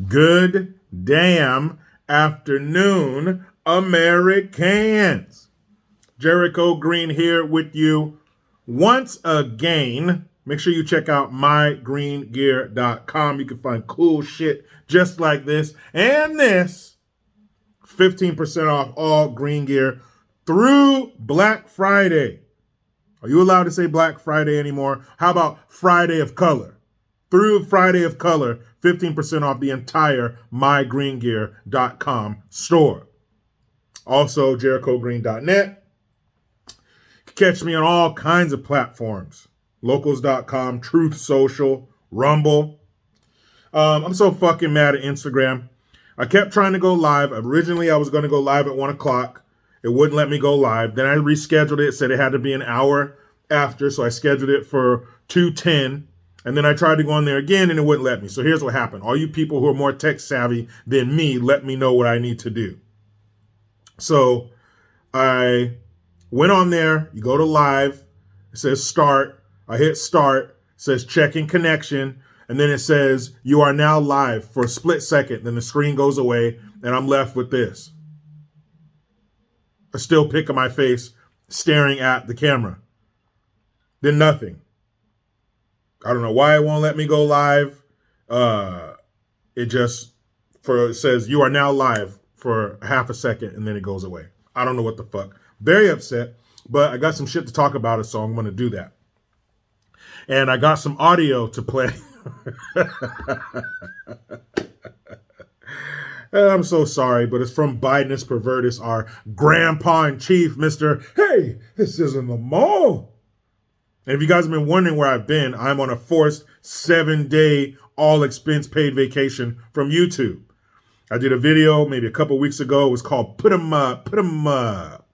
Good damn afternoon, Americans. Jericho Green here with you once again. Make sure you check out mygreengear.com. You can find cool shit just like this and this. 15% off all green gear through Black Friday. Are you allowed to say Black Friday anymore? How about Friday of Color? Through Friday of Color, 15% off the entire mygreengear.com store. Also, jerichogreen.net. Catch me on all kinds of platforms. Locals.com, Truth Social, Rumble. I'm so fucking mad at Instagram. I kept trying to go live. Originally, I was going to go live at 1 o'clock. It wouldn't let me go live. Then I rescheduled it. It said it had to be an hour after, so I scheduled it for 2:10. And then I tried to go on there again, and it wouldn't let me. So here's what happened. All you people who are more tech savvy than me, let me know what I need to do. So I went on there. You go to live. It says start. I hit start. It says checking connection. And then it says you are now live for a split second. Then the screen goes away, and I'm left with this. A still pic of my face staring at the camera. Then nothing. I don't know why it won't let me go live. It says you are now live for half a second, and then it goes away. I don't know what the fuck. Very upset, but I got some shit to talk about it, so I'm going to do that. And I got some audio to play. I'm so sorry, but it's from Bidenus Pervertus, our grandpa-in-chief, Mr. Hey, this isn't the mall. And if you guys have been wondering where I've been, I'm on a forced 7-day all-expense-paid vacation from YouTube. I did a video maybe a couple weeks ago. It was called Put 'em Up, Put 'em Up.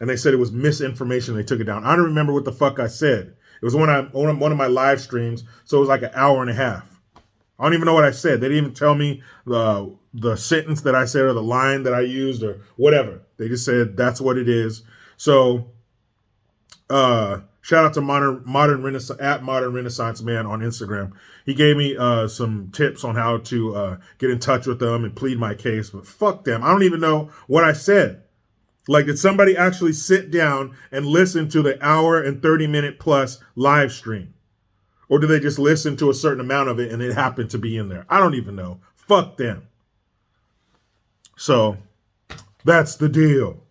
And they said it was misinformation. They took it down. I don't remember what the fuck I said. It was one of my live streams, so it was like an hour and a half. I don't even know what I said. They didn't even tell me the sentence that I said or the line that I used or whatever. They just said that's what it is. So, shout out to Modern Renaissance Man on Instagram. He gave me some tips on how to get in touch with them and plead my case. But fuck them. I don't even know what I said. Like, did somebody actually sit down and listen to the hour and 30-minute plus live stream? Or do they just listen to a certain amount of it and it happened to be in there? I don't even know. Fuck them. So, that's the deal.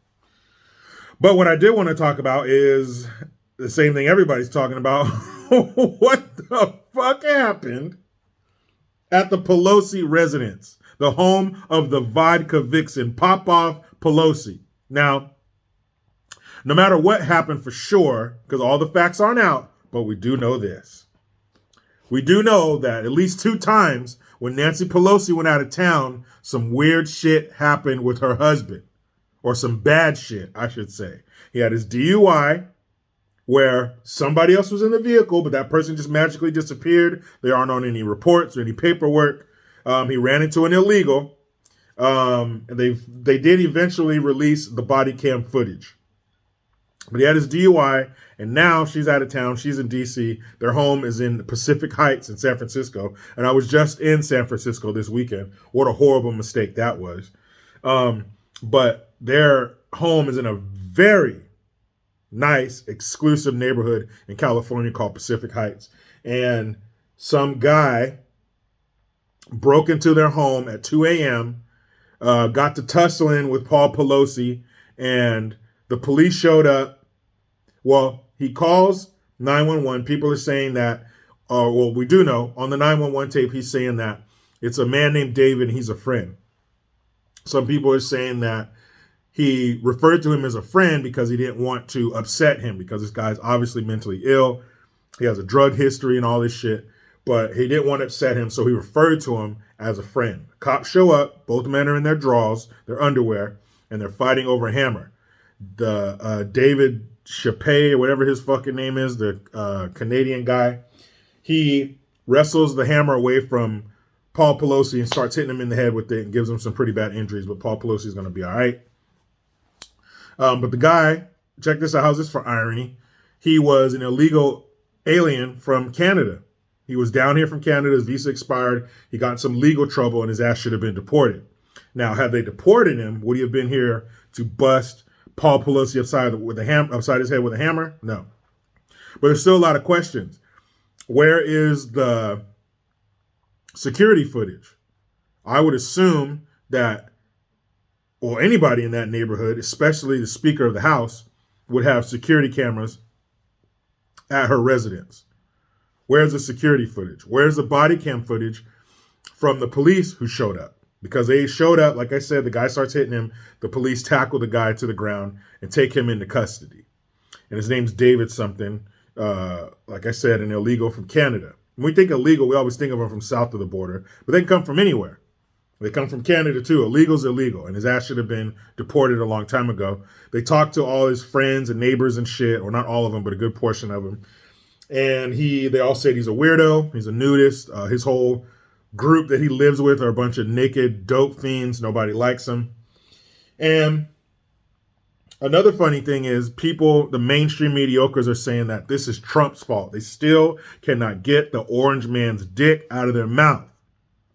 But what I did want to talk about is the same thing everybody's talking about. What the fuck happened at the Pelosi residence, the home of the vodka vixen, Pop-Off Pelosi? Now, no matter what happened for sure, because all the facts aren't out, but we do know this. We do know that at least 2 times when Nancy Pelosi went out of town, some weird shit happened with her husband. Or some bad shit, I should say. He had his DUI, where somebody else was in the vehicle, but that person just magically disappeared. They aren't on any reports or any paperwork. He ran into an illegal. And they did eventually release the body cam footage. But he had his DUI, and now she's out of town. She's in D.C. Their home is in Pacific Heights in San Francisco. And I was just in San Francisco this weekend. What a horrible mistake that was. But their home is in a very nice, exclusive neighborhood in California called Pacific Heights. And some guy broke into their home at 2 a.m., got to tussling with Paul Pelosi, and the police showed up. Well, he calls 911. People are saying that, we do know, on the 911 tape, he's saying that it's a man named David, and he's a friend. Some people are saying that he referred to him as a friend because he didn't want to upset him, because this guy's obviously mentally ill. He has a drug history and all this shit, but he didn't want to upset him, so he referred to him as a friend. Cops show up. Both men are in their drawers, their underwear, and they're fighting over a hammer. The David Chappelle, or whatever his fucking name is, the Canadian guy, he wrestles the hammer away from Paul Pelosi and starts hitting him in the head with it and gives him some pretty bad injuries, but Paul Pelosi is going to be all right. But the guy, check this out, how's this for irony? He was an illegal alien from Canada. He was down here from Canada. His visa expired. He got in some legal trouble, and his ass should have been deported. Now, had they deported him, would he have been here to bust Paul Pelosi upside his head with a hammer? No. But there's still a lot of questions. Where is the security footage? I would assume that, or anybody in that neighborhood, especially the Speaker of the House, would have security cameras at her residence. Where's the security footage? Where's the body cam footage from the police who showed up? Because they showed up, like I said, the guy starts hitting him. The police tackle the guy to the ground and take him into custody. And his name's David something, like I said, an illegal from Canada. When we think illegal, we always think of them from south of the border, but they can come from anywhere. They come from Canada too. Illegal's illegal, and his ass should have been deported a long time ago. They talked to all his friends and neighbors and shit, or not all of them, but a good portion of them. And they all said he's a weirdo, he's a nudist. His whole group that he lives with are a bunch of naked dope fiends. Nobody likes him. And another funny thing is people, the mainstream mediocres, are saying that this is Trump's fault. They still cannot get the orange man's dick out of their mouth.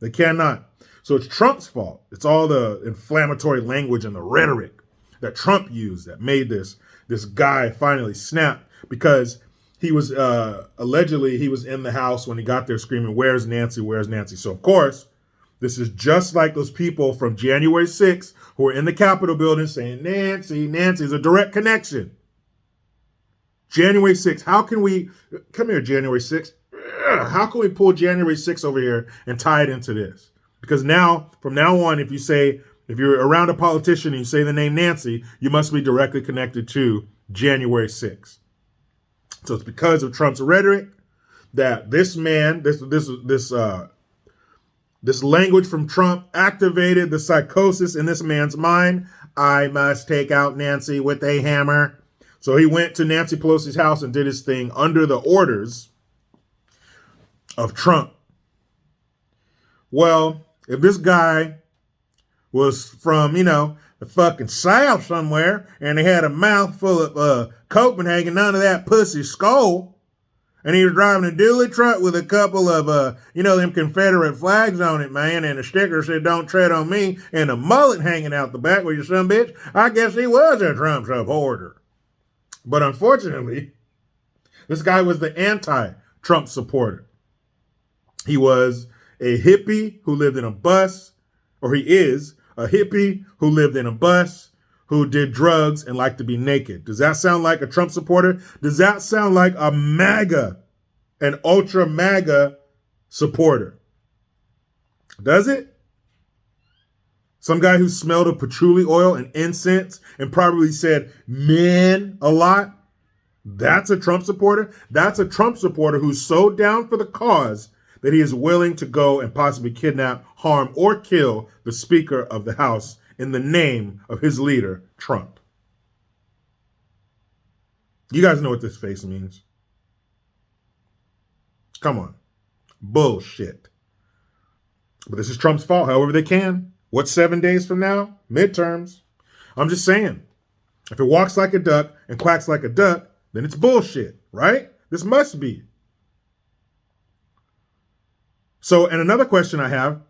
They cannot. So it's Trump's fault. It's all the inflammatory language and the rhetoric that Trump used that made this guy finally snap, because he was allegedly he was in the house when he got there screaming, "Where's Nancy? Where's Nancy?" So of course, this is just like those people from January 6th who were in the Capitol building saying, "Nancy, Nancy," is a direct connection. January 6th. How can we come here, January 6th? How can we pull January 6th over here and tie it into this? Because now, from now on, if you're around a politician and you say the name Nancy, you must be directly connected to January 6th. So it's because of Trump's rhetoric that this man, this language from Trump activated the psychosis in this man's mind. I must take out Nancy with a hammer. So he went to Nancy Pelosi's house and did his thing under the orders of Trump. Well, if this guy was from, the fucking South somewhere, and he had a mouthful of Copenhagen, none of that pussy skull, and he was driving a dually truck with a couple of, them Confederate flags on it, man, and a sticker said, "Don't tread on me," and a mullet hanging out the back with your son, bitch, I guess he was a Trump supporter. But unfortunately, this guy was the anti-Trump supporter. He was a hippie who lived in a bus, or he is a hippie who lived in a bus, who did drugs and liked to be naked. Does that sound like a Trump supporter? Does that sound like a MAGA, an ultra MAGA supporter? Does it? Some guy who smelled of patchouli oil and incense and probably said "man" a lot? That's a Trump supporter? That's a Trump supporter who's so down for the cause that he is willing to go and possibly kidnap, harm, or kill the Speaker of the House in the name of his leader, Trump. You guys know what this face means. Come on. Bullshit. But this is Trump's fault, however they can. What's 7 days from now? Midterms. I'm just saying, if it walks like a duck and quacks like a duck, then it's bullshit, right? This must be. So, and another question I have,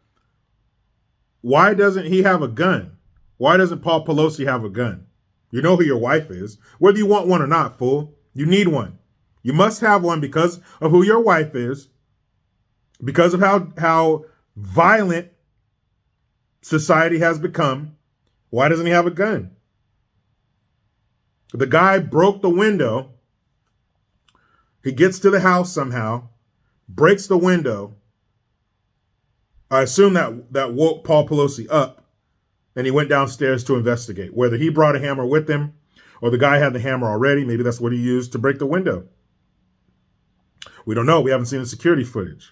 why doesn't he have a gun? Why doesn't Paul Pelosi have a gun? You know who your wife is. Whether you want one or not, fool, you need one. You must have one because of who your wife is, because of how violent society has become. Why doesn't he have a gun? The guy broke the window. He gets to the house somehow, breaks the window. I assume that woke Paul Pelosi up, and he went downstairs to investigate. Whether he brought a hammer with him or the guy had the hammer already, maybe that's what he used to break the window. We don't know. We haven't seen the security footage.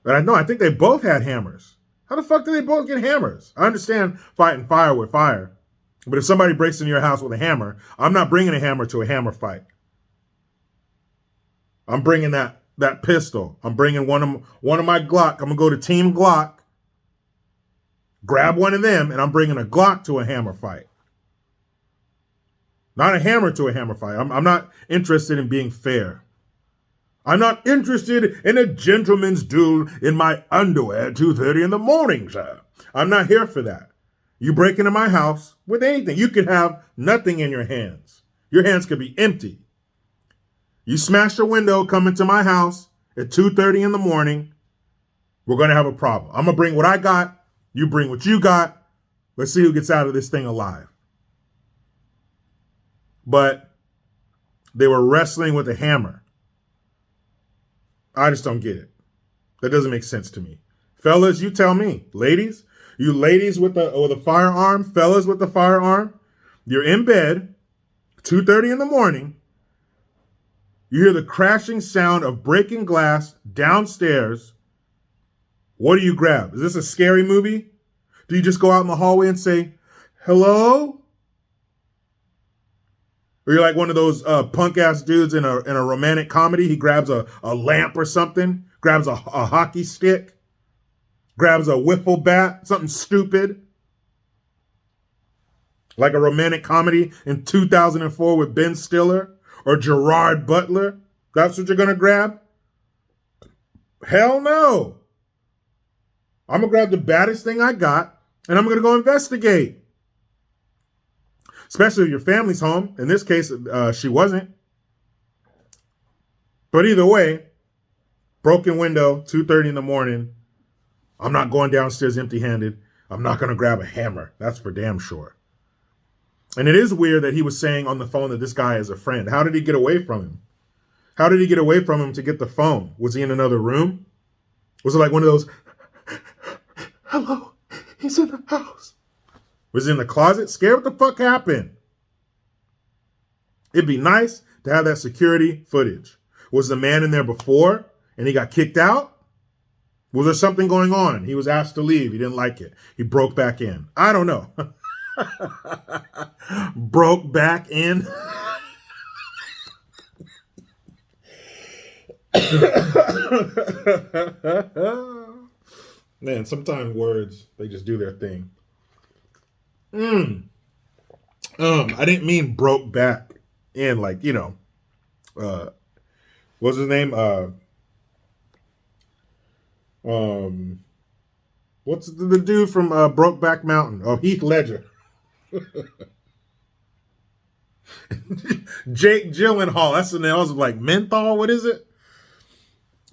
But I think they both had hammers. How the fuck did they both get hammers? I understand fighting fire with fire, but if somebody breaks into your house with a hammer, I'm not bringing a hammer to a hammer fight. I'm bringing that pistol. I'm bringing one of my Glock. I'm gonna go to Team Glock, grab one of them, and I'm bringing a Glock to a hammer fight. Not a hammer to a hammer fight. I'm not interested in being fair. I'm not interested in a gentleman's duel in my underwear at 2:30 in the morning, sir. I'm not here for that. You break into my house with anything. You could have nothing in your hands. Your hands could be empty. You smash a window, come into my house at 2:30 in the morning, we're going to have a problem. I'm going to bring what I got. You bring what you got. Let's see who gets out of this thing alive. But they were wrestling with a hammer. I just don't get it. That doesn't make sense to me. Fellas, you tell me. Ladies, you ladies with the firearm, fellas with the firearm, you're in bed, 2:30 in the morning. You hear the crashing sound of breaking glass downstairs. What do you grab? Is this a scary movie? Do you just go out in the hallway and say, hello? Or you're like one of those punk-ass dudes in a romantic comedy. He grabs a lamp or something, grabs a hockey stick, grabs a wiffle bat, something stupid. Like a romantic comedy in 2004 with Ben Stiller or Gerard Butler. That's what you're going to grab? Hell no. I'm going to grab the baddest thing I got, and I'm going to go investigate. Especially if your family's home. In this case, she wasn't. But either way, broken window, 2:30 in the morning. I'm not going downstairs empty-handed. I'm not going to grab a hammer. That's for damn sure. And it is weird that he was saying on the phone that this guy is a friend. How did he get away from him? How did he get away from him to get the phone? Was he in another room? Was it like one of those, hello, he's in the house? Was he in the closet? Scared? What the fuck happened? It'd be nice to have that security footage. Was the man in there before and he got kicked out? Was there something going on? He was asked to leave. He didn't like it. He broke back in. I don't know. Broke back in. Man, sometimes words, they just do their thing. I didn't mean broke back in, like, you know, what's his name? What's the dude from Brokeback Mountain? Oh, Heath Ledger. Jake Gyllenhaal. That's the name. I was like, menthol? What is it?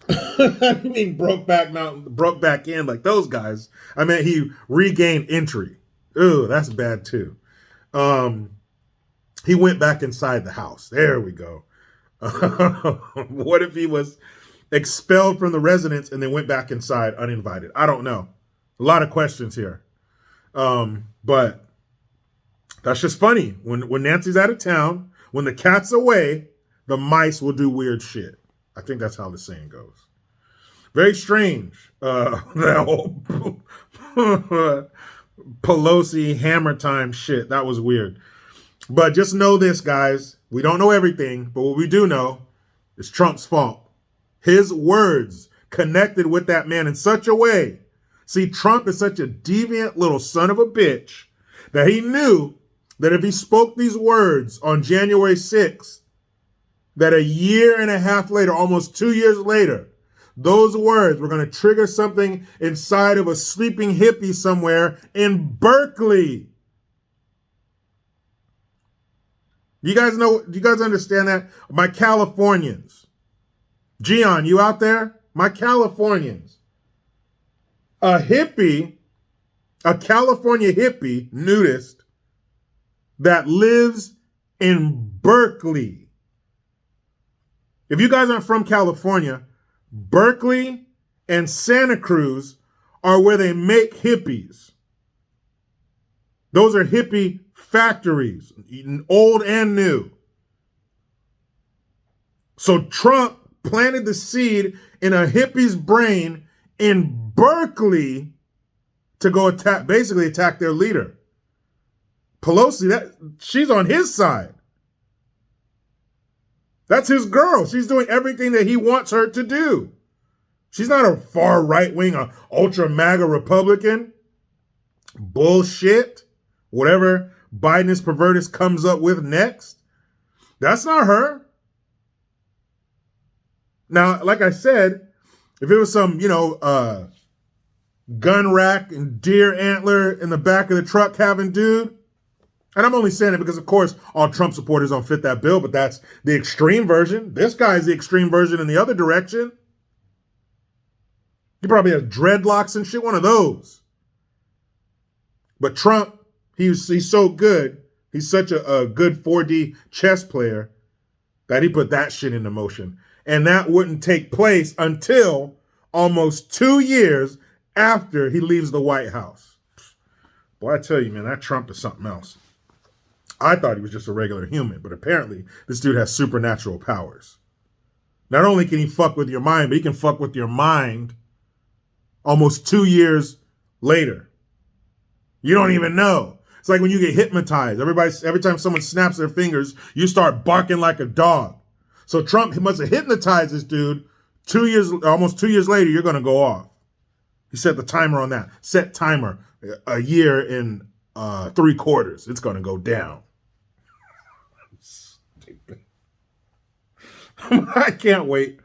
I mean, Brokeback Mountain, broke back in, like those guys. I mean, he regained entry. Ooh, that's bad too. He went back inside the house. There we go. What if he was expelled from the residence and then went back inside uninvited? I don't know. A lot of questions here. But that's just funny. When Nancy's out of town, when the cat's away, the mice will do weird shit. I think that's how the saying goes. Very strange. That whole Pelosi hammer time shit. That was weird. But just know this, guys. We don't know everything, but what we do know is Trump's fault. His words connected with that man in such a way. See, Trump is such a deviant little son of a bitch that he knew that if he spoke these words on January 6th, that a year and a half later, almost 2 years later, those words were going to trigger something inside of a sleeping hippie somewhere in Berkeley. You guys know, do you guys understand that? My Californians. Gian, you out there? My Californians. A hippie, a California hippie, nudist, that lives in Berkeley. If you guys aren't from California, Berkeley and Santa Cruz are where they make hippies. Those are hippie factories, old and new. So Trump planted the seed in a hippie's brain in Berkeley to go attack their leader. Pelosi, she's on his side. That's his girl. She's doing everything that he wants her to do. She's not a far right-wing, a ultra MAGA Republican. Bullshit. Whatever Biden's pervertist comes up with next. That's not her. Now, like I said, if it was some, gun rack and deer antler in the back of the truck having dude, and I'm only saying it because, of course, all Trump supporters don't fit that bill, but that's the extreme version. This guy's the extreme version in the other direction. He probably has dreadlocks and shit, one of those. But Trump, he's so good. He's such a good 4D chess player that he put that shit into motion. And that wouldn't take place until almost 2 years after he leaves the White House. Boy, I tell you, man, that Trump is something else. I thought he was just a regular human, but apparently this dude has supernatural powers. Not only can he fuck with your mind, but he can fuck with your mind almost 2 years later. You don't even know. It's like when you get hypnotized. Every time someone snaps their fingers, you start barking like a dog. So Trump, he must have hypnotized this dude. Almost 2 years later, you're going to go off. He set the timer on that. Set timer a year in 3 quarters. It's going to go down. I can't wait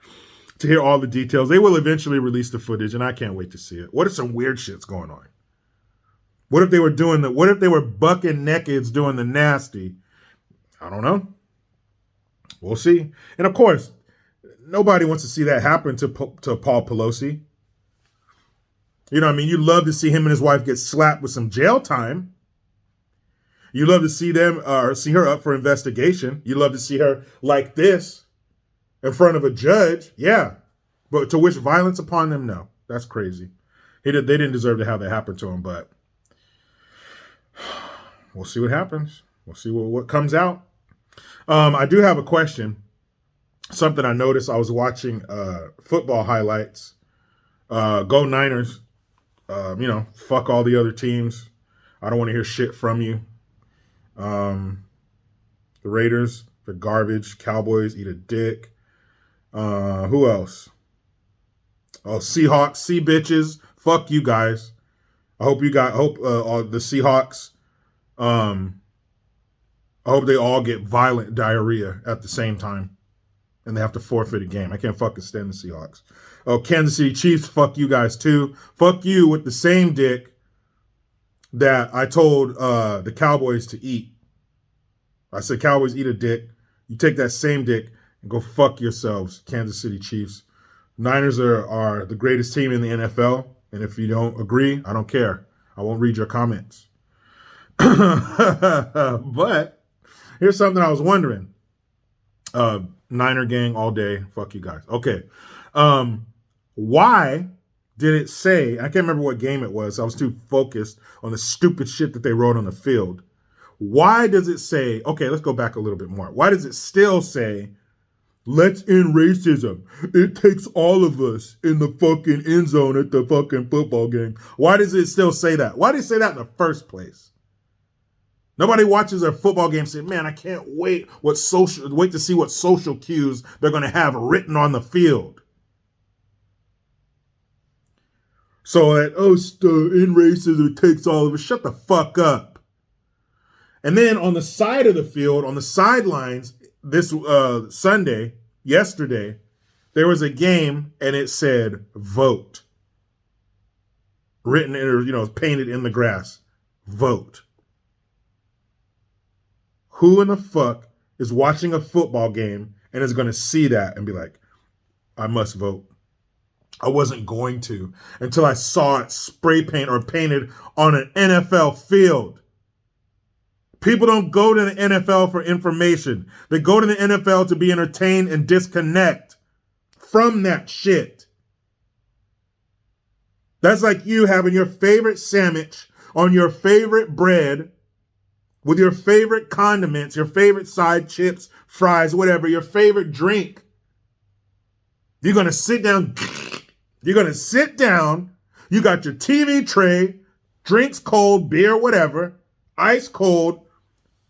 to hear all the details. They will eventually release the footage, and I can't wait to see it. What if some weird shit's going on? What if they were bucking nakeds doing the nasty? I don't know. We'll see. And of course, nobody wants to see that happen to Paul Pelosi. You know what I mean? You love to see him and his wife get slapped with some jail time. You love to see them see her up for investigation. You love to see her like this in front of a judge. Yeah. But to wish violence upon them, no. That's crazy. They didn't deserve to have that happen to him, but we'll see what happens. We'll see what comes out. I do have a question. Something I noticed. I was watching football highlights. Go Niners. Fuck all the other teams. I don't want to hear shit from you. The Raiders, they're garbage. Cowboys, eat a dick. Who else? Oh, Seahawks, sea bitches. Fuck you guys. I hope the Seahawks, I hope they all get violent diarrhea at the same time and they have to forfeit a game. I can't fucking stand the Seahawks. Oh, Kansas City Chiefs, fuck you guys too. Fuck you with the same dick that I told the Cowboys to eat. I said, Cowboys, eat a dick. You take that same dick and go fuck yourselves, Kansas City Chiefs. Niners are the greatest team in the NFL. And if you don't agree, I don't care. I won't read your comments. But here's something I was wondering. Niner gang all day. Fuck you guys. Okay. Why did it say, I can't remember what game it was. I was too focused on the stupid shit that they wrote on the field. Why does it say, okay, let's go back a little bit more. Why does it still say, let's end racism? It takes all of us in the fucking end zone at the fucking football game. Why does it still say that? Why did it say that in the first place? Nobody watches their football game and say, man, I can't wait to see what social cues they're going to have written on the field. So that, in racism, it takes all of us. Shut the fuck up. And then on the side of the field, on the sidelines, this yesterday, there was a game and it said vote. Written in, painted in the grass. Vote. Who in the fuck is watching a football game and is going to see that and be like, I must vote? I wasn't going to until I saw it spray paint or painted on an NFL field. People don't go to the NFL for information. They go to the NFL to be entertained and disconnect from that shit. That's like you having your favorite sandwich on your favorite bread with your favorite condiments, your favorite side chips, fries, whatever, your favorite drink. You're going to sit down. You got your TV tray, drinks cold, beer, whatever, ice cold,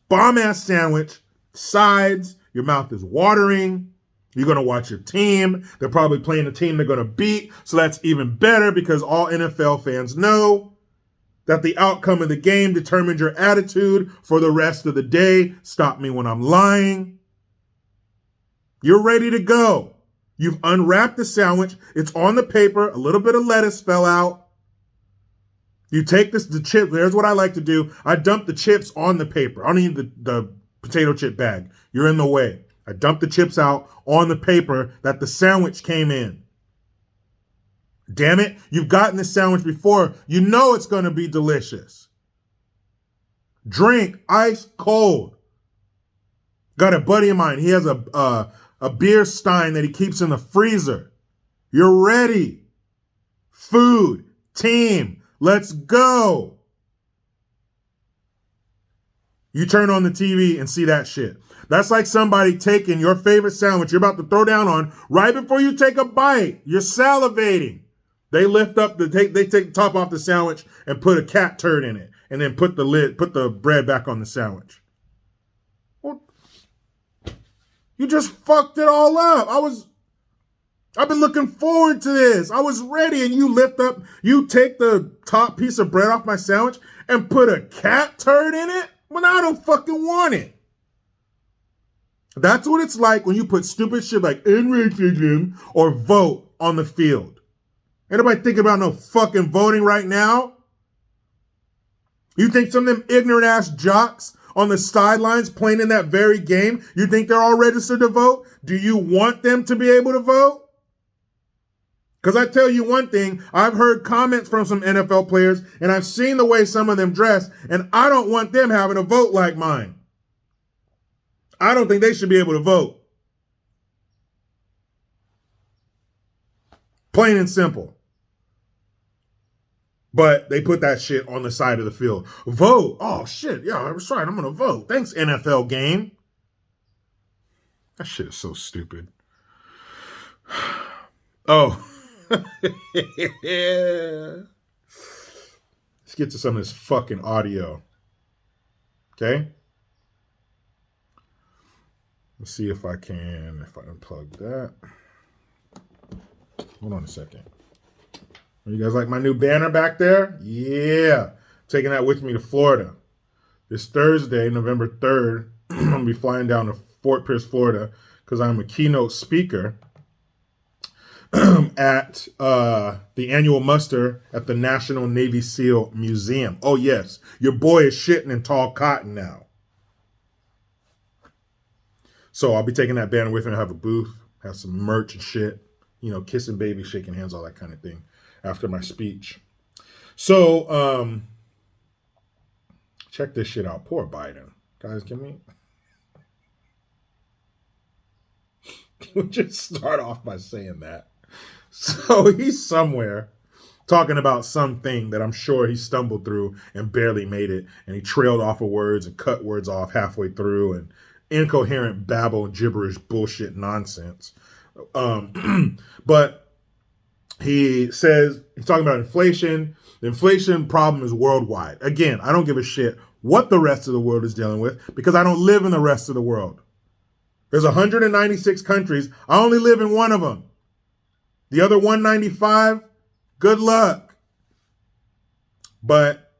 bomb-ass sandwich, sides, your mouth is watering. You're going to watch your team. They're probably playing a team they're going to beat, so that's even better because all NFL fans know that the outcome of the game determines your attitude for the rest of the day. Stop me when I'm lying. You're ready to go. You've unwrapped the sandwich. It's on the paper. A little bit of lettuce fell out. You take the chip. There's what I like to do. I dump the chips on the paper. I don't need the potato chip bag. You're in the way. I dump the chips out on the paper that the sandwich came in. Damn it. You've gotten the sandwich before. You know it's going to be delicious. Drink ice cold. Got a buddy of mine. He has a beer stein that he keeps in the freezer. You're ready. Food. Team. Let's go. You turn on the TV and see that shit. That's like somebody taking your favorite sandwich you're about to throw down on right before you take a bite. You're salivating. They lift up they take the top off the sandwich and put a cat turd in it, and then put the bread back on the sandwich. Well, you just fucked it all up. I've been looking forward to this. I was ready, and you take the top piece of bread off my sandwich and put a cat turd in it? Well, I don't fucking want it. That's what it's like when you put stupid shit like racism or vote on the field. Anybody thinking about no fucking voting right now? You think some of them ignorant ass jocks on the sidelines playing in that very game, you think they're all registered to vote? Do you want them to be able to vote? Because I tell you one thing, I've heard comments from some NFL players, and I've seen the way some of them dress, and I don't want them having a vote like mine. I don't think they should be able to vote. Plain and simple. But they put that shit on the side of the field. Vote. Oh, shit. Yeah, I was right. I'm going to vote. Thanks, NFL game. That shit is so stupid. Oh. Yeah. Let's get to some of this fucking audio. Okay? Let's see if I unplug that. Hold on a second. You guys like my new banner back there? Yeah. Taking that with me to Florida. This Thursday, November 3rd, I'm going to be flying down to Fort Pierce, Florida, because I'm a keynote speaker at the annual muster at the National Navy SEAL Museum. Oh, yes. Your boy is shitting in tall cotton now. So I'll be taking that banner with me. I'll have a booth, have some merch and shit. You know, kissing babies, shaking hands, all that kind of thing after my speech. So, check this shit out. Poor Biden. Guys, can we just start off by saying that? So he's somewhere talking about something that I'm sure he stumbled through and barely made it. And he trailed off of words and cut words off halfway through and incoherent babble, gibberish, bullshit, nonsense. But he says, he's talking about inflation. The inflation problem is worldwide. Again, I don't give a shit what the rest of the world is dealing with because I don't live in the rest of the world. There's 196 countries. I only live in one of them. The other 195, good luck. But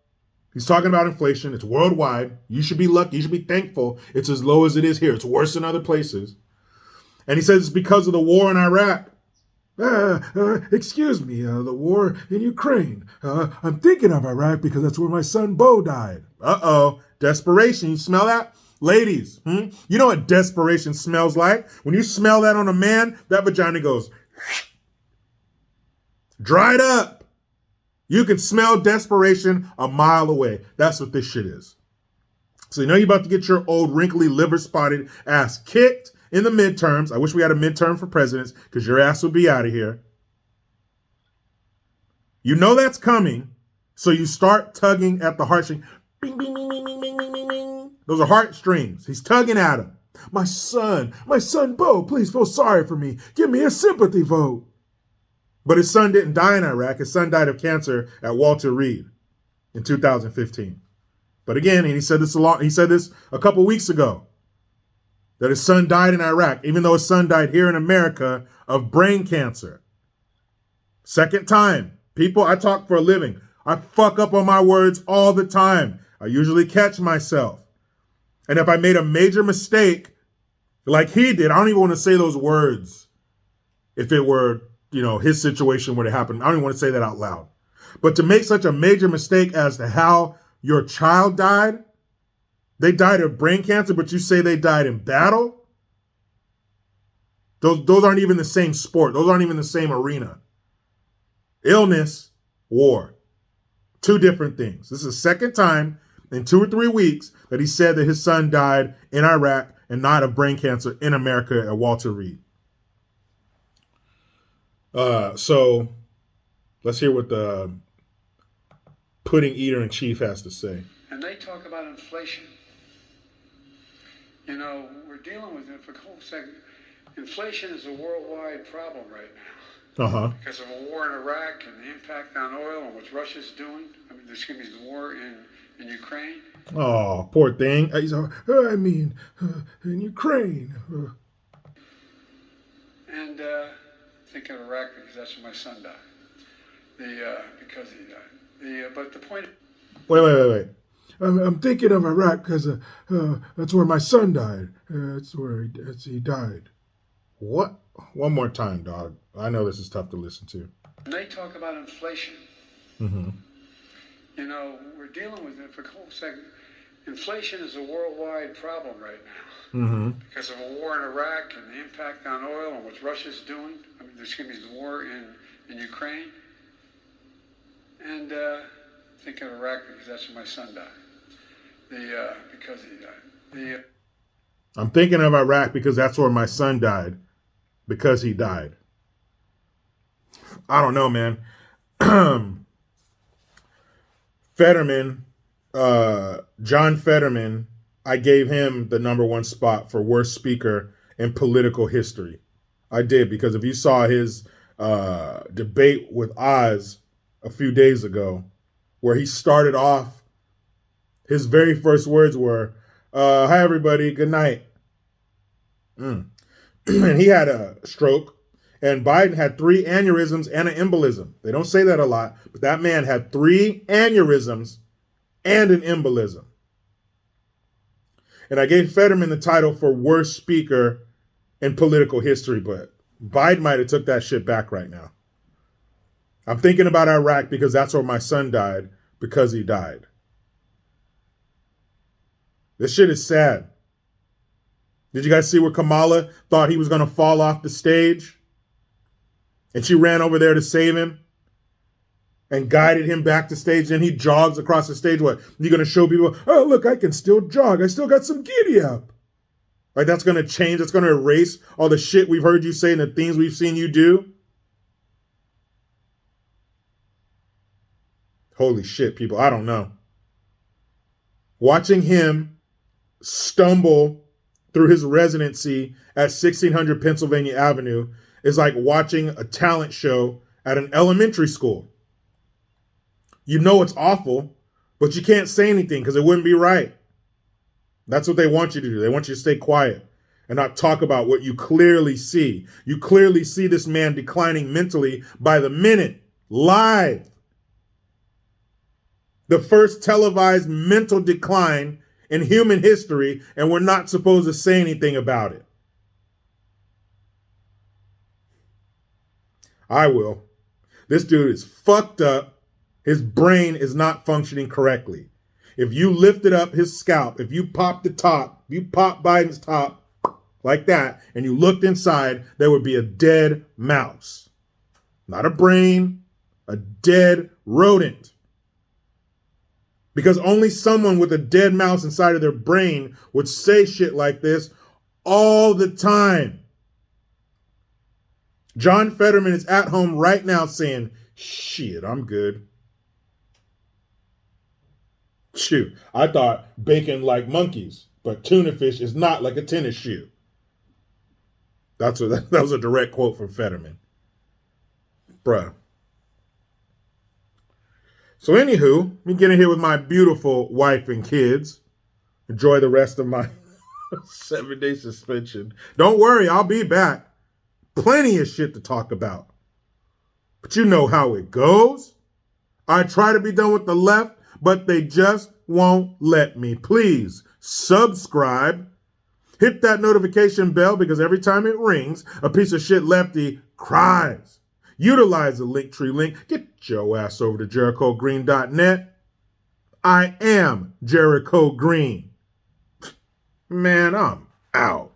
he's talking about inflation. It's worldwide. You should be lucky. You should be thankful it's as low as it is here. It's worse in other places. And he says it's because of the war in Iraq. Excuse me, the war in Ukraine. I'm thinking of Iraq because that's where my son Bo died. Uh-oh. Desperation. You smell that? Ladies, you know what desperation smells like? When you smell that on a man, that vagina goes dried up. You can smell desperation a mile away. That's what this shit is. So you know you're about to get your old wrinkly liver-spotted ass kicked in the midterms. I wish we had a midterm for presidents because your ass would be out of here. You know that's coming, so you start tugging at the heartstring. Bing, bing, bing, bing, bing, bing, bing, bing, bing. Those are heartstrings. He's tugging at him. My son Bo, please feel sorry for me. Give me a sympathy vote. But his son didn't die in Iraq. His son died of cancer at Walter Reed in 2015. But again, and he said this a couple weeks ago, that his son died in Iraq, even though his son died here in America of brain cancer. Second time. People, I talk for a living. I fuck up on my words all the time. I usually catch myself. And if I made a major mistake, like he did, I don't even want to say those words. if it were, his situation were to happen. I don't even want to say that out loud. But to make such a major mistake as to how your child died, they died of brain cancer, but you say they died in battle? Those aren't even the same sport. Those aren't even the same arena. Illness, war. Two different things. This is the second time in 2 or 3 weeks that he said that his son died in Iraq and not of brain cancer in America at Walter Reed. So let's hear what the pudding eater in chief has to say. And they talk about inflation. We're dealing with it for a whole second. Inflation is a worldwide problem right now. Because of a war in Iraq and the impact on oil and what Russia's doing. There's going to be the war in Ukraine. Oh, poor thing. In Ukraine. And thinking of Iraq because that's where my son died. Because he died. But the point. Wait. I'm thinking of Iraq because that's where my son died. That's where he died. What? One more time, dog. I know this is tough to listen to. And they talk about inflation. Mm-hmm. We're dealing with it for a whole second. Inflation is a worldwide problem right now. Mm-hmm. Because of a war in Iraq and the impact on oil and what Russia's doing. There's going to be the war in Ukraine. And thinking of Iraq because that's where my son died. Because he died. I'm thinking of Iraq because that's where my son died. Because he died. I don't know, man. Fetterman, John Fetterman, I gave him the #1 spot for worst speaker in political history. I did, because if you saw his debate with Oz a few days ago, where he started off, his very first words were, hi, everybody, good night. And he had a stroke, and Biden had 3 aneurysms and an embolism. They don't say that a lot, but that man had 3 aneurysms and an embolism. And I gave Fetterman the title for worst speaker in political history, but Biden might have took that shit back right now. I'm thinking about Iraq because that's where my son died, because he died. This shit is sad. Did you guys see where Kamala thought he was going to fall off the stage? And she ran over there to save him and guided him back to stage. Then he jogs across the stage. What? You're going to show people, oh, look, I can still jog. I still got some giddy up. Like, that's going to change. That's going to erase all the shit we've heard you say and the things we've seen you do. Holy shit, people. I don't know. Watching him stumble through his residency at 1600 Pennsylvania Avenue is like watching a talent show at an elementary school. You know it's awful, but you can't say anything because it wouldn't be right. That's what they want you to do. They want you to stay quiet and not talk about what you clearly see. You clearly see this man declining mentally by the minute, live. The first televised mental decline in human history, and we're not supposed to say anything about it. I will. This dude is fucked up. His brain is not functioning correctly. If you lifted up his scalp, if you popped the top, you popped Biden's top like that, and you looked inside, there would be a dead mouse. Not a brain, a dead rodent. Because only someone with a dead mouse inside of their brain would say shit like this all the time. John Fetterman is at home right now saying, shit, I'm good. Shoot, I thought bacon like monkeys, but tuna fish is not like a tennis shoe. That was a direct quote from Fetterman. Bruh. So anywho, me getting here with my beautiful wife and kids. Enjoy the rest of my 7-day suspension. Don't worry, I'll be back. Plenty of shit to talk about. But you know how it goes. I try to be done with the left, but they just won't let me. Please subscribe. Hit that notification bell because every time it rings, a piece of shit lefty cries. Utilize the Linktree link. Get your ass over to JerichoGreen.net. I am Jericho Green. Man, I'm out.